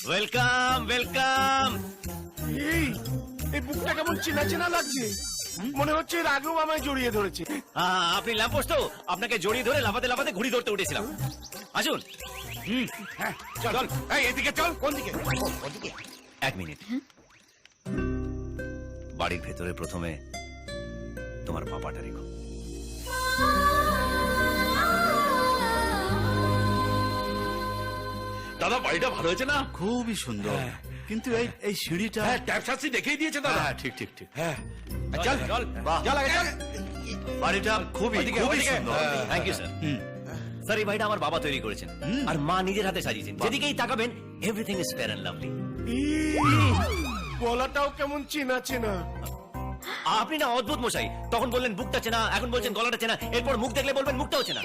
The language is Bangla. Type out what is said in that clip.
Welcome welcome. এই বুকটা কেমন চেনা চেনা লাগছে, মনে হচ্ছে এর আগেও আমায় জড়িয়ে ধরেছে। আপনি ল্যাম্পোস্ট তো, আপনাকে জড়িয়ে ধরে লাফাতে লাফাতে ঘুড়ি ধরতে উঠেছিলাম। আসুন। হ্যাঁ চল, এই এদিকে চল। কোন দিকে? ওদিকে। এক মিনিট। বাড়ির ভেতরে প্রথমে তোমার পাপাটা রেখো। দাদা বাড়িটা ভালো হয়েছে না? খুবই সুন্দর, কিন্তু এই সিঁড়িটা। হ্যাঁ ট্যাপ শাস্তি দেখেই দিয়েছে দাদা। হ্যাঁ ঠিক ঠিক ঠিক। হ্যাঁ চল চল চল আগে চল। বাড়িটা খুবই খুবই সুন্দর। Thank you sir. স্যার এই বাড়িটা আমার বাবা তৈরি করেছেন আর মা নিজের হাতে সাজিয়েছেন। যেদিকেই তাকাবেন everything is fair and lovely. গলাটাও কেমন চেনা চেনা। আপনি না অদ্ভুত মশাই, তখন বললেন বুকটা চেনা, এখন বলছেন গলাটা চেনা, এরপর মুখ দেখলে বলবেন মুখটাও চেনা।